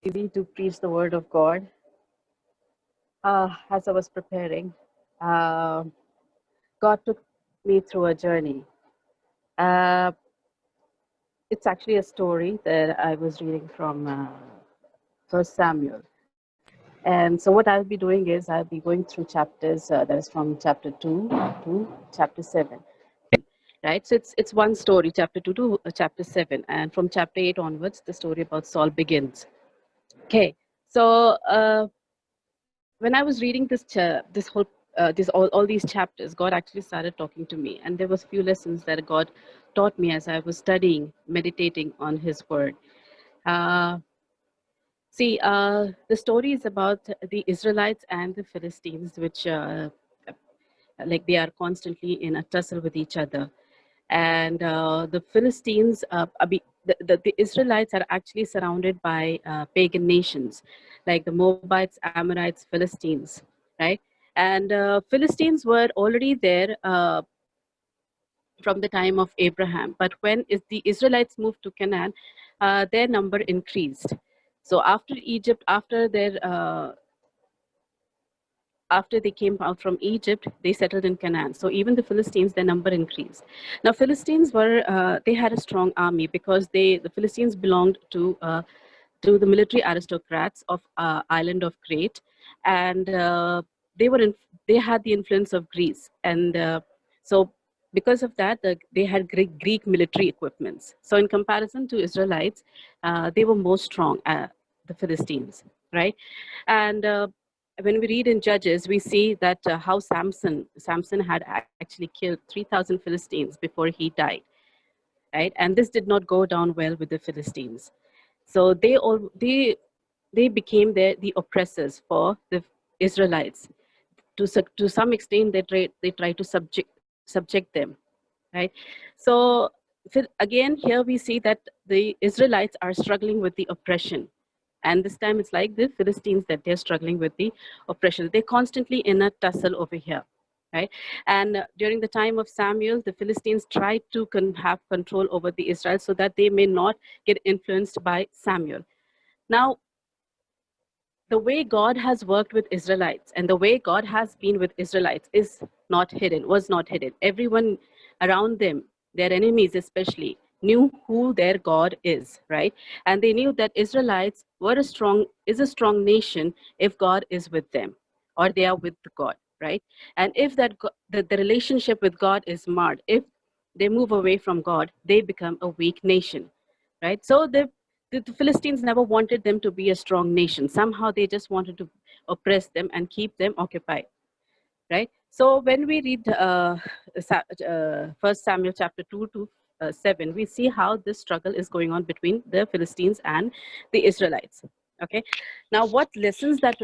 Easy to preach the word of God. As I was preparing, uh, God took me through a journey. Uh, it's actually a story that I was reading from First Samuel. And so what I'll be doing is I'll be going through chapters that is from chapter 2 to chapter 7. Right? So it's one story, chapter 2 to chapter 7. And from chapter 8 onwards, the story about Saul begins. Okay. So when I was reading all these chapters, God actually started talking to me, and there was few lessons that God taught me as I was studying, meditating on His Word. Uh, the story is about the Israelites and the Philistines, which like they are constantly in a tussle with each other. And the Philistines, the Israelites are actually surrounded by pagan nations, like the Moabites, Amorites, Philistines, right? And Philistines were already there from the time of Abraham, but when the Israelites moved to Canaan, their number increased. So after Egypt, after they came out from Egypt, they settled in Canaan. So even the Philistines, their number increased. Now Philistines they had a strong army because the Philistines belonged to the military aristocrats of island of Crete, and they were in, they had the influence of Greece, and so because of that, they had Greek military equipments. So in comparison to Israelites, they were more strong, the Philistines, right? And when we read in Judges, we see that how Samson had actually killed 3,000 Philistines before he died, right? And this did not go down well with the Philistines. So they became the oppressors for the Israelites. To some extent, they try to subject them, right? So again, here we see that the Israelites are struggling with the oppression. And this time it's like the Philistines that they're struggling with the oppression. They're constantly in a tussle over here, right? And during the time of Samuel, the Philistines tried to have control over the Israel so that they may not get influenced by Samuel. Now, the way God has worked with Israelites and the way God has been with Israelites is not hidden, was not hidden. Everyone around them, their enemies especially, knew who their God is, right? And they knew that Israelites is a strong nation if God is with them or they are with God, right? And if the relationship with God is marred, if they move away from God, they become a weak nation, right? So the Philistines never wanted them to be a strong nation. Somehow they just wanted to oppress them and keep them occupied, right? So when we read First Samuel chapter 2 to 7, we see how this struggle is going on between the Philistines and the Israelites. Okay. Now, what lessons that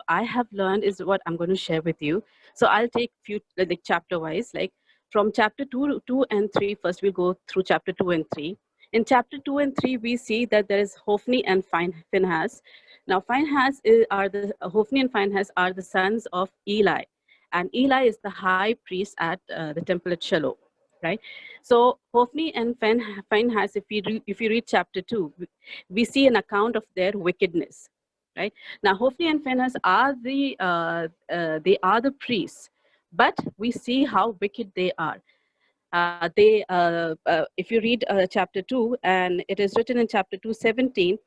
I have learned is what I'm going to share with you. So I'll take few like chapter wise, like from chapter 2 and 3. First, we'll go through chapter 2 and 3. In chapter 2 and 3, we see that there is Hophni and Phinehas. Now, Hophni and Phinehas are the sons of Eli, and Eli is the high priest at the temple at Shiloh, right? So Hophni and Phinehas, if you read chapter 2, we see an account of their wickedness, right? Now Hophni and Phinehas are they are the priests, but we see how wicked they are. If you read chapter 2, and it is written in chapter 2:17,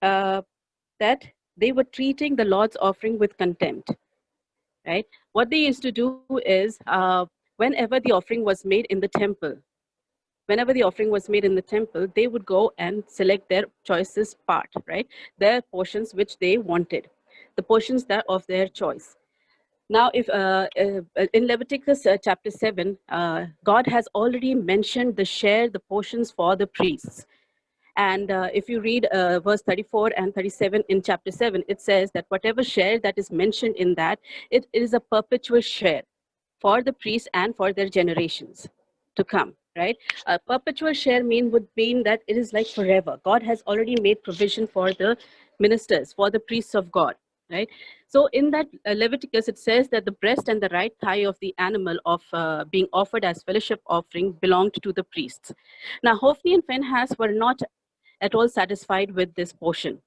uh, that they were treating the Lord's offering with contempt, right? What they used to do is whenever the offering was made in the temple, whenever the offering was made in the temple, they would go and select their choicest part, right? Their portions which they wanted, the portions that of their choice. Now, if in Leviticus chapter 7, God has already mentioned the portions for the priests. And if you read verse 34 and 37 in chapter 7, it says that whatever share that is mentioned in that, it is a perpetual share for the priests and for their generations to come, right? A perpetual share would mean that it is like forever. God has already made provision for the ministers, for the priests of God, right? So in that Leviticus, it says that the breast and the right thigh of the animal of being offered as fellowship offering belonged to the priests. Now, Hophni and Phinehas were not at all satisfied with this portion.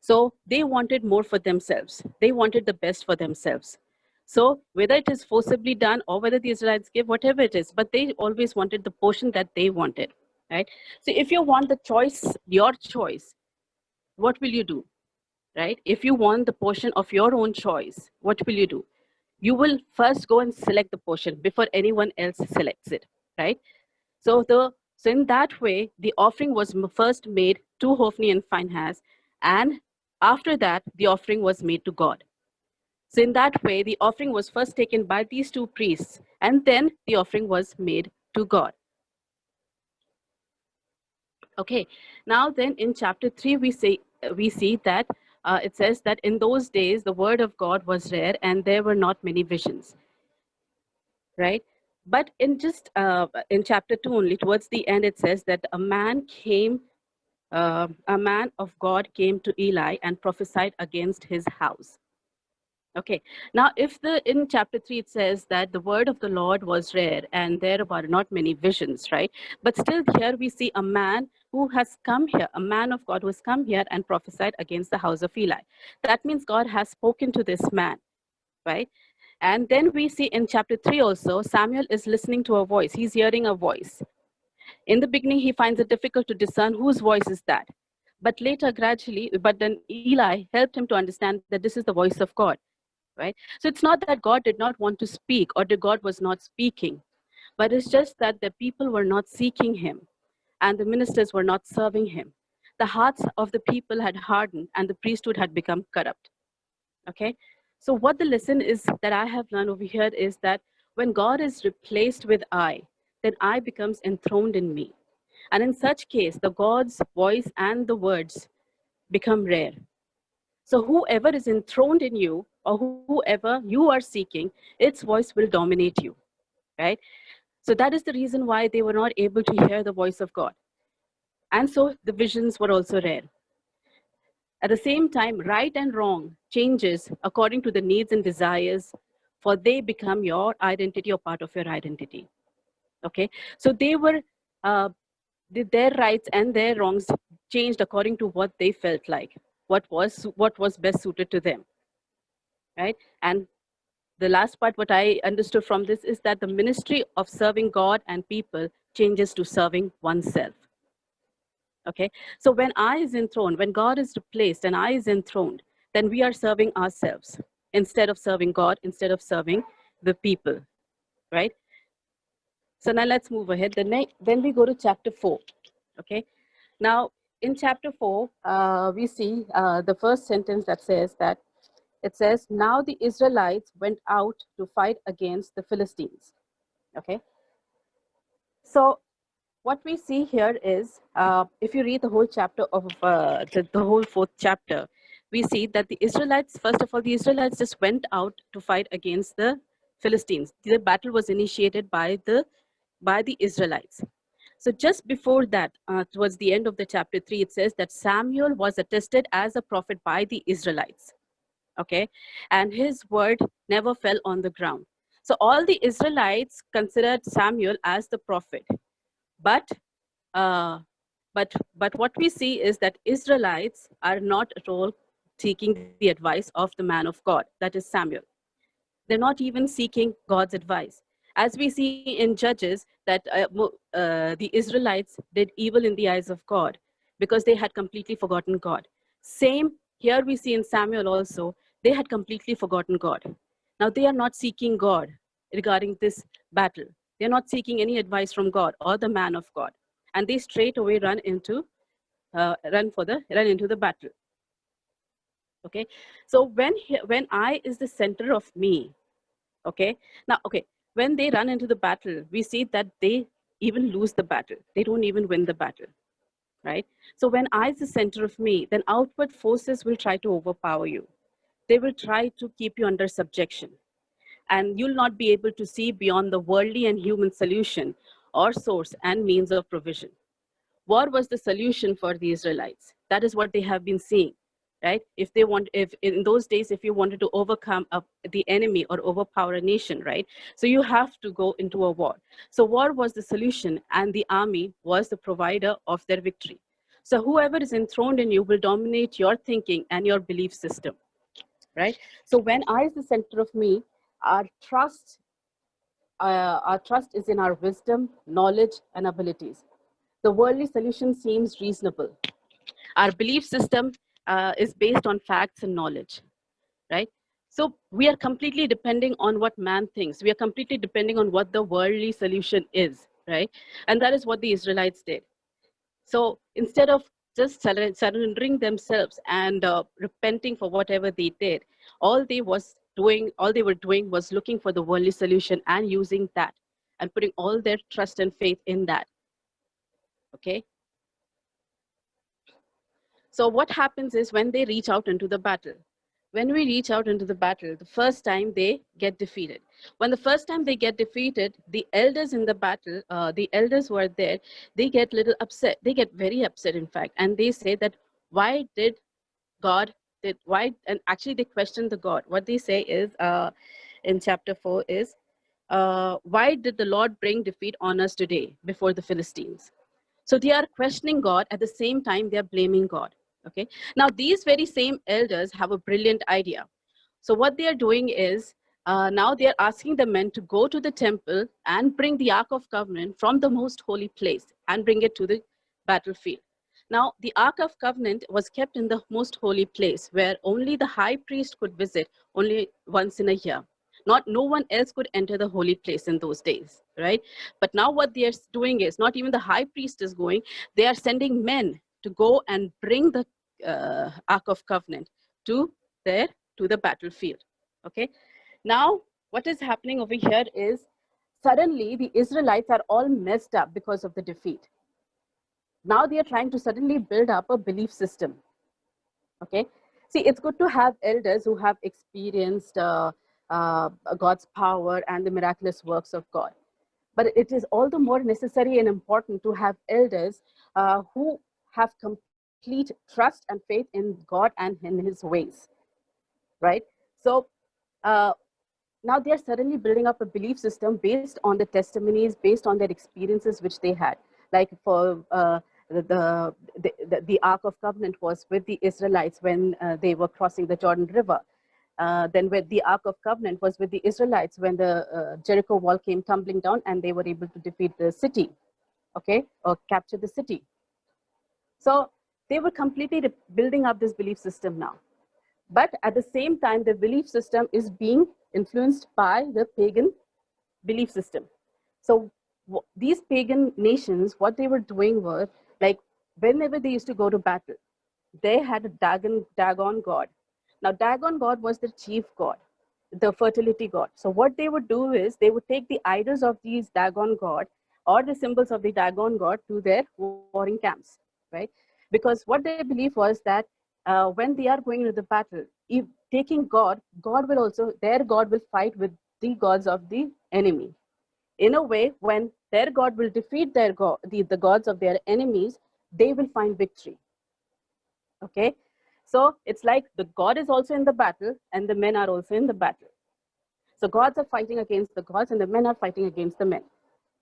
So they wanted more for themselves. They wanted the best for themselves. So whether it is forcibly done or whether the Israelites give, whatever it is, but they always wanted the portion that they wanted, right? So if you want the choice, your choice, what will you do, right? If you want the portion of your own choice, what will you do? You will first go and select the portion before anyone else selects it, right? So in that way, the offering was first made to Hophni and Phinehas, and after that, the offering was made to God. So in that way, the offering was first taken by these two priests, and then the offering was made to God. Okay. Now then, in chapter 3, we see that it says that in those days the word of God was rare, and there were not many visions, right? But in chapter 2 only, towards the end, it says that a man of God came to Eli and prophesied against his house. Okay. Now, if in chapter 3 it says that the word of the Lord was rare and there were not many visions, right? But still, here we see a man who has come here, a man of God who has come here and prophesied against the house of Eli. That means God has spoken to this man, right? And then we see in chapter 3 also, Samuel is listening to a voice. He's hearing a voice. In the beginning, he finds it difficult to discern whose voice is that. But later, gradually, but then Eli helped him to understand that this is the voice of God, right? So it's not that God did not want to speak or that God was not speaking, but it's just that the people were not seeking him and the ministers were not serving him. The hearts of the people had hardened and the priesthood had become corrupt. Okay. So what the lesson is that I have learned over here is that when God is replaced with I, then I becomes enthroned in me. And in such case, the God's voice and the words become rare. So whoever is enthroned in you or whoever you are seeking, its voice will dominate you, right? So that is the reason why they were not able to hear the voice of God. And so the visions were also rare. At the same time, right and wrong changes according to the needs and desires, for they become your identity or part of your identity. Okay, so they were uh, their rights and their wrongs changed according to what they felt like, what was best suited to them, right? And the last part, what I understood from this is that the ministry of serving God and people changes to serving oneself. Okay, so when I is enthroned, when God is replaced and I is enthroned, then we are serving ourselves instead of serving God, instead of serving the people, right? So now let's move ahead. Then we go to chapter 4. Okay, now in chapter 4, we see the first sentence that says that it says, now the Israelites went out to fight against the Philistines. Okay, so what we see here is, if you read the whole chapter of the whole fourth chapter, we see that the Israelites, first of all, the Israelites just went out to fight against the Philistines. The battle was initiated by the Israelites. So just before that, towards the end of the chapter 3, it says that Samuel was attested as a prophet by the Israelites. Okay, and his word never fell on the ground. So all the Israelites considered Samuel as the prophet, but uh, but what we see is that Israelites are not at all seeking the advice of the man of God, that is Samuel. They're not even seeking God's advice. As we see in Judges, that the Israelites did evil in the eyes of God because they had completely forgotten God. Same here we see in Samuel also, they had completely forgotten God. Now they are not seeking God regarding this battle. They're not seeking any advice from God or the man of God. And they straight away run into the battle. Okay. So when I is the center of me, okay, now, okay, when they run into the battle, we see that they even lose the battle. They don't even win the battle, right? So when I is the center of me, then outward forces will try to overpower you. They will try to keep you under subjection, and you'll not be able to see beyond the worldly and human solution or source and means of provision. War was the solution for the Israelites. That is what they have been seeing, right? If in those days, if you wanted to overcome the enemy or overpower a nation, right? So you have to go into a war. So war was the solution, and the army was the provider of their victory. So whoever is enthroned in you will dominate your thinking and your belief system, right? So when I is the center of me, our trust, our trust is in our wisdom, knowledge, and abilities. The worldly solution seems reasonable. Our belief system is based on facts and knowledge, right? So we are completely depending on what man thinks. We are completely depending on what the worldly solution is, right? And that is what the Israelites did. So instead of just surrendering themselves and repenting for whatever they did, all they were doing was looking for the worldly solution and using that and putting all their trust and faith in that. Okay. So what happens is when they reach out into the battle, when we reach out into the battle, the first time they get defeated. When the first time they get defeated, the elders in the battle, the elders who are there, they get little upset. They get very upset, in fact, and they say that why did God did why? And actually, they question the God. What they say is in chapter 4 is, why did the Lord bring defeat on us today before the Philistines? So they are questioning God at the same time they are blaming God. Okay. Now these very same elders have a brilliant idea. So what they are doing is now they are asking the men to go to the temple and bring the Ark of Covenant from the most holy place and bring it to the battlefield. Now the Ark of Covenant was kept in the most holy place where only the high priest could visit only once in a year. Not no one else could enter the holy place in those days, right? But now what they are doing is not even the high priest is going. They are sending men to go and bring the Ark of Covenant to there to the battlefield. Okay. Now what is happening over here is suddenly the Israelites are all messed up because of the defeat. Now they are trying to suddenly build up a belief system. Okay. See, it's good to have elders who have experienced God's power and the miraculous works of God. But it is all the more necessary and important to have elders who have complete trust and faith in God and in his ways, right? So uh, now they are suddenly building up a belief system based on the testimonies, based on their experiences which they had. Like for the Ark of Covenant was with the Israelites when they were crossing the Jordan River. Then with the Ark of Covenant was with the Israelites when the Jericho wall came tumbling down and they were able to defeat the city, okay, or capture the city. So they were completely building up this belief system now. But at the same time, the belief system is being influenced by the pagan belief system. So these pagan nations, what they were doing was, like, whenever they used to go to battle, they had a Dagon god. Now, Dagon god was the chief god, the fertility god. So what they would do is they would take the idols of these Dagon god or the symbols of the Dagon god to their warring camps, right? Because what they believe was that when they are going into the battle, if taking God, their God will fight with the gods of the enemy. In a way, when their God will defeat their God, the gods of their enemies, they will find victory. Okay, so it's like the God is also in the battle and the men are also in the battle. So gods are fighting against the gods and the men are fighting against the men,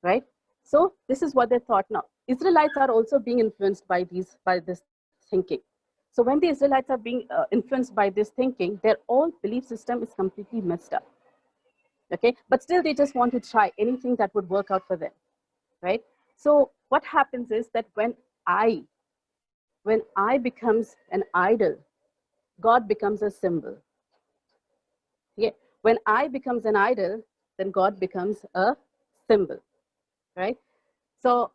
right? So this is what they thought now. Israelites are also being influenced by this thinking. So when the Israelites are being influenced by this thinking, their whole belief system is completely messed up. Okay, but still they just want to try anything that would work out for them, right? So what happens is that when I becomes an idol, God becomes a symbol. Yeah, when I becomes an idol, then God becomes a symbol, right? So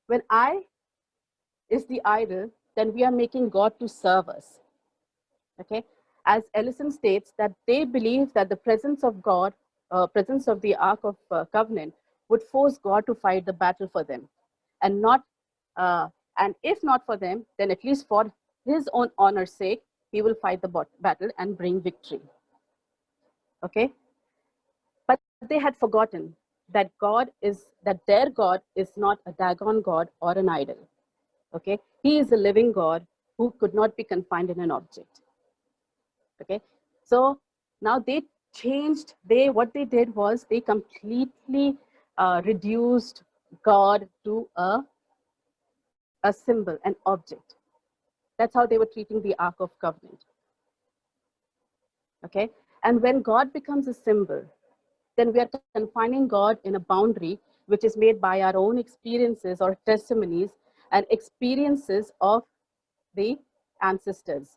when I is the idol, then we are making God to serve us. Okay, as Ellison states that they believe that the presence of God, presence of the Ark of Covenant, would force God to fight the battle for them, and not, and if not for them, then at least for His own honor's sake, He will fight the battle and bring victory. Okay, but they had forgotten that their God is not a Dagon God or an idol. Okay, He is a living God who could not be confined in an object. Okay, so now they changed. What they did was they completely reduced God to a a symbol, an object. That's how they were treating the Ark of Covenant. Okay? And when God becomes a symbol, then we are confining God in a boundary which is made by our own experiences or testimonies and experiences of the ancestors.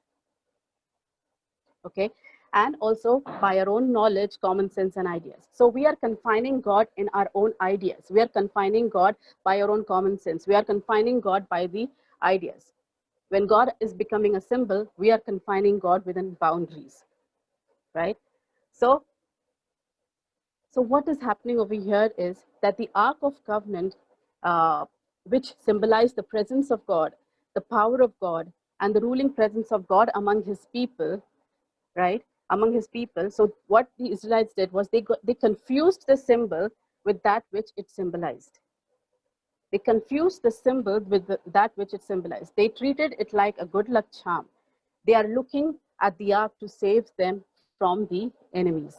Okay? And also by our own knowledge, common sense, and ideas. So we are confining God in our own ideas. We are confining God by our own common sense. We are confining God by the ideas. When God is becoming a symbol, we are confining God within boundaries, right? So what is happening over here is that the Ark of Covenant, which symbolized the presence of God, the power of God, and the ruling presence of God among his people, right? Among his people. So what the Israelites did was they confused the symbol with that which it symbolized. They confused the symbol with that which it symbolized. They treated it like a good luck charm. They are looking at the ark to save them from the enemies.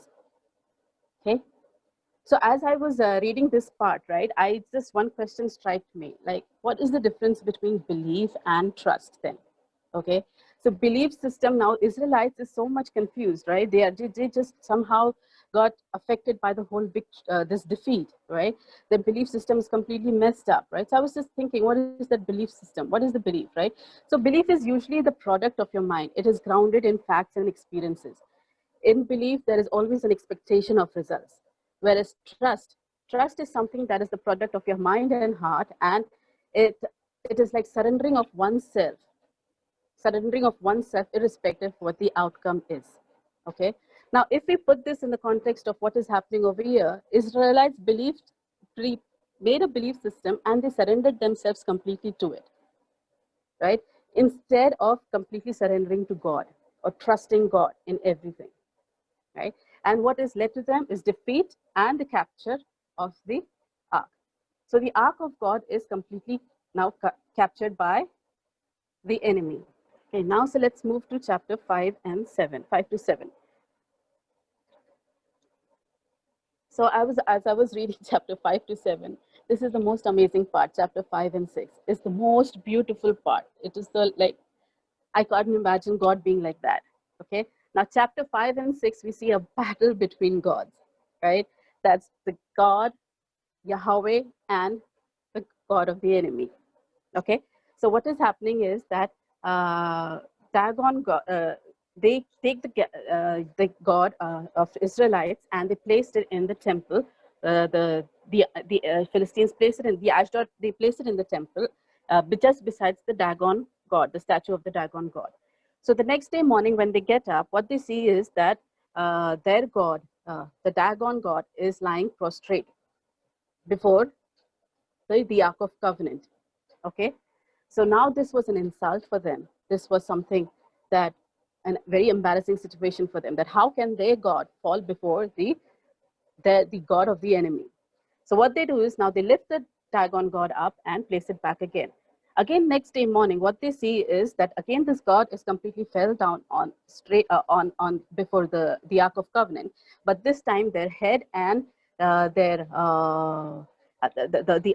Okay. So as I was reading this part, right, one question struck me, like, what is the difference between belief and trust then? Okay, so belief system, now Israelites is so much confused, right? They just somehow got affected by the whole big this defeat, right? Their belief system is completely messed up, right? So I was just thinking, what is that belief system? What is the belief, right? So belief is usually the product of your mind. It is grounded in facts and experiences. In belief, there is always an expectation of results, whereas trust is something that is the product of your mind and heart, and it is like surrendering of oneself irrespective of what the outcome is. Okay. Now, if we put this in the context of what is happening over here, Israelites made a belief system and they surrendered themselves completely to it, right? Instead of completely surrendering to God or trusting God in everything, right? And what is led to them is defeat and the capture of the ark. So the ark of God is completely now captured by the enemy. Okay, now so let's move to chapter 5 and 7, 5 to 7. So as I was reading chapter 5 to 7, this is the most amazing part. Chapter 5 and 6 is the most beautiful part. It is the, like, I can't imagine God being like that. Okay. Now chapter 5 and 6, we see a battle between gods, right? That's the God, Yahweh, and the God of the enemy. Okay. So what is happening is that Dagon, they take the god of Israelites and they placed it in the temple. The Philistines placed it in the Ashdod. They placed it in the temple, just besides the Dagon god, the statue of the Dagon god. So the next day morning, when they get up, what they see is that their god, the Dagon god, is lying prostrate before the Ark of Covenant. Okay. So now this was an insult for them. This was something that, a very embarrassing situation for them, that how can their God fall before the God of the enemy? So what they do is now they lift the Dagon God up and place it back again. Again, next day morning, what they see is that again this God is completely fell down on straight on before the Ark of Covenant, but this time their head and the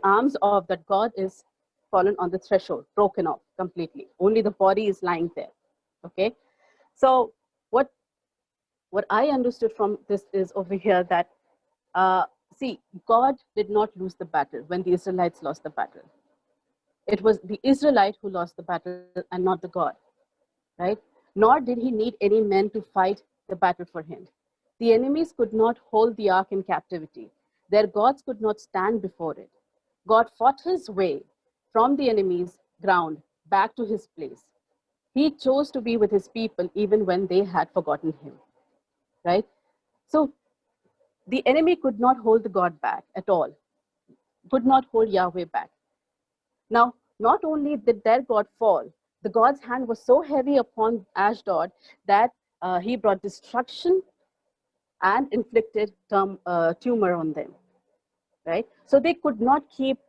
arms of that God is fallen on the threshold, broken off completely. Only the body is lying there. Okay, so what I understood from this is over here that see, God did not lose the battle when the Israelites lost the battle. It was the Israelite who lost the battle and not the God, right? Nor did he need any men to fight the battle for him. The enemies could not hold the ark in captivity. Their gods could not stand before it. God fought his way from the enemy's ground back to his place. He chose to be with his people even when they had forgotten him, right? So the enemy could not hold the God back at all, could not hold Yahweh back. Now, not only did their God fall, the God's hand was so heavy upon Ashdod that he brought destruction and inflicted tumor on them, right? So they could not keep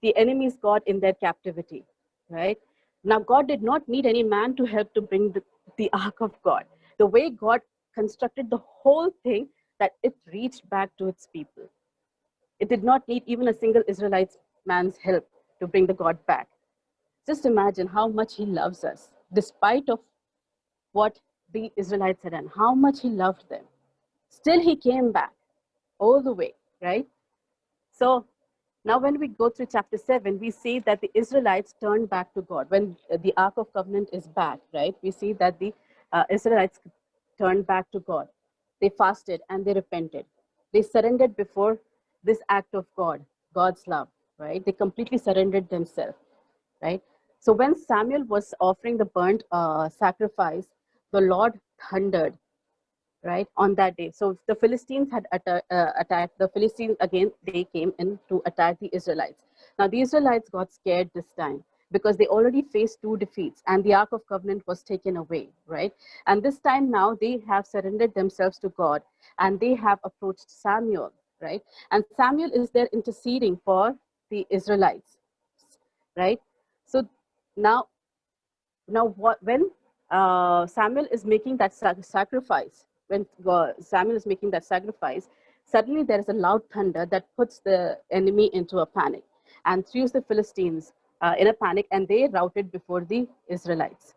the enemy's God in their captivity, right? Now, God did not need any man to help to bring the ark of God. The way God constructed the whole thing, that it reached back to its people. It did not need even a single Israelite man's help to bring the God back. Just imagine how much he loves us, despite of what the Israelites had done, how much he loved them. Still, he came back all the way, right? So now, when we go through chapter 7, we see that the Israelites turned back to God. When the Ark of Covenant is back, right, we see that the Israelites turned back to God. They fasted and they repented. They surrendered before this act of God, God's love, right? They completely surrendered themselves, right? So when Samuel was offering the burnt sacrifice, the Lord thundered, right, on that day. So the Philistines had attacked the Philistines again. They came in to attack the Israelites. Now the Israelites got scared this time because they already faced two defeats and the Ark of Covenant was taken away, right? And this time now they have surrendered themselves to God and they have approached Samuel, right? And Samuel is there interceding for the Israelites, right? So now when Samuel is making that sacrifice, when Samuel is making that sacrifice, suddenly there is a loud thunder that puts the enemy into a panic and throws the Philistines in a panic, and they routed before the Israelites.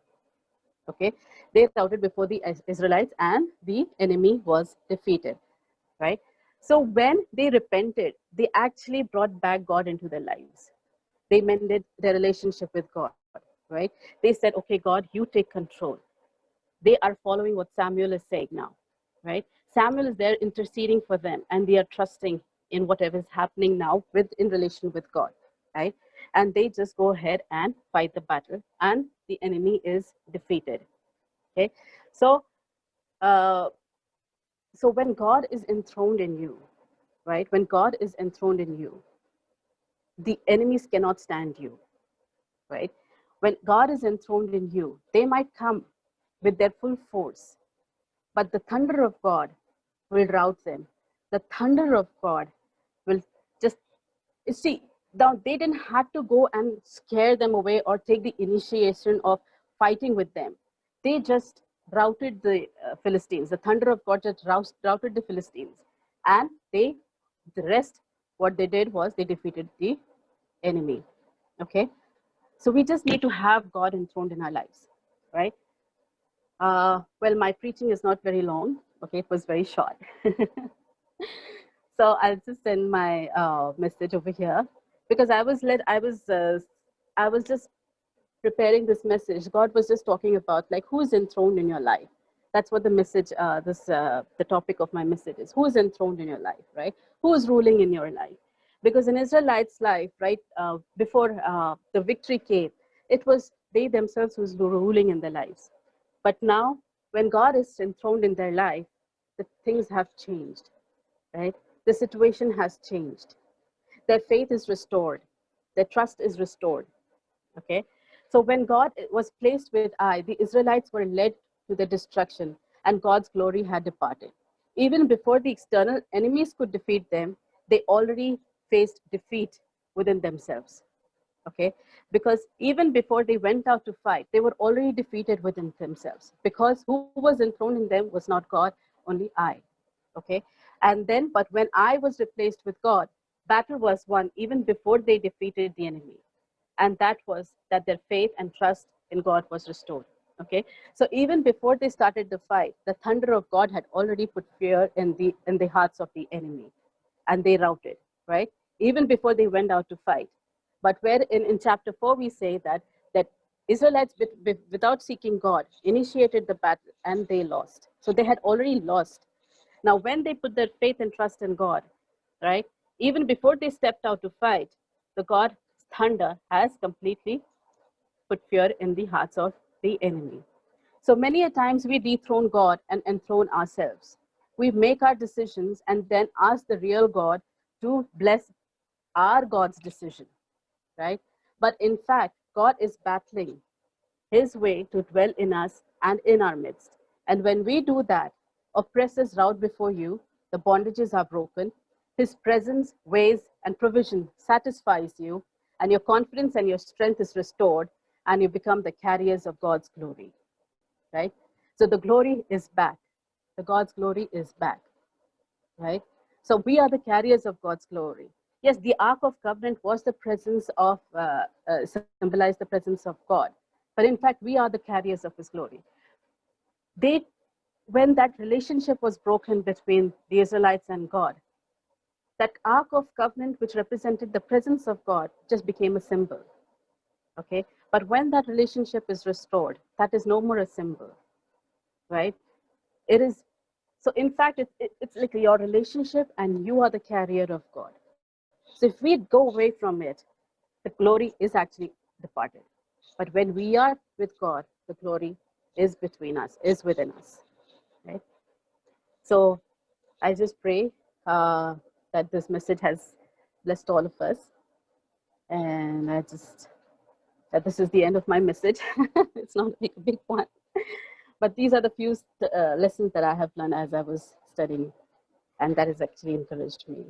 Okay, they routed before the Israelites, and the enemy was defeated. Right. So when they repented, they actually brought back God into their lives. They mended their relationship with God, right? They said, okay, God, you take control. They are following what Samuel is saying now, right? Samuel is there interceding for them, and they are trusting in whatever is happening now in relation with God, right? And they just go ahead and fight the battle, and the enemy is defeated. Okay, so uh, so when God is enthroned in you, right? When God is enthroned in you, the enemies cannot stand you, right? When God is enthroned in you, they might come with their full force, but the thunder of God will rout them. The thunder of God will just, you see, now they didn't have to go and scare them away or take the initiation of fighting with them. They just routed the Philistines. The thunder of God just routed the Philistines. And the rest, what they did was they defeated the enemy. Okay? So we just need to have God enthroned in our lives, right? Well, my preaching is not very long. Okay, it was very short. So I'll just send my message over here because I was just preparing this message. God was just talking about like who is enthroned in your life. That's what the message, the topic of my message is. Who is enthroned in your life, right? Who is ruling in your life? Because in Israelites' life, right, before the victory came, it was they themselves who was ruling in their lives. But now, when God is enthroned in their life, the things have changed, right? The situation has changed. Their faith is restored. Their trust is restored. Okay. So when God was placed with I, the Israelites were led to the destruction, and God's glory had departed. Even before the external enemies could defeat them, they already faced defeat within themselves. Okay, because even before they went out to fight, they were already defeated within themselves, because who was enthroned in them was not God, only I. Okay, and then but when I was replaced with God, battle was won even before they defeated the enemy, and that was that their faith and trust in God was restored. Okay, so even before they started the fight, the thunder of God had already put fear in the hearts of the enemy, and they routed, right? Even before they went out to fight. But where in chapter 4 we say that Israelites without seeking God initiated the battle and they lost. So they had already lost. Now when they put their faith and trust in God, right? Even before they stepped out to fight, the God's thunder has completely put fear in the hearts of the enemy. So many a times we dethrone God and enthrone ourselves. We make our decisions and then ask the real God to bless our God's decision, right? But in fact, God is battling his way to dwell in us and in our midst. And when we do that, oppressors rout before you, the bondages are broken, his presence, ways, and provision satisfies you, and your confidence and your strength is restored, and you become the carriers of God's glory, right? So the glory is back. The God's glory is back, right? So we are the carriers of God's glory. Yes, the Ark of Covenant was the presence of, symbolized the presence of God. But in fact, we are the carriers of His glory. They, when that relationship was broken between the Israelites and God, that Ark of Covenant, which represented the presence of God, just became a symbol. Okay? But when that relationship is restored, that is no more a symbol, right? It is, so in fact, it's like your relationship and you are the carrier of God. So if we go away from it, the glory is actually departed. But when we are with God, the glory is between us, is within us, right? So I just pray that this message has blessed all of us. And I just, that this is the end of my message. It's not like a big one. But these are the few lessons that I have learned as I was studying. And that has actually encouraged me.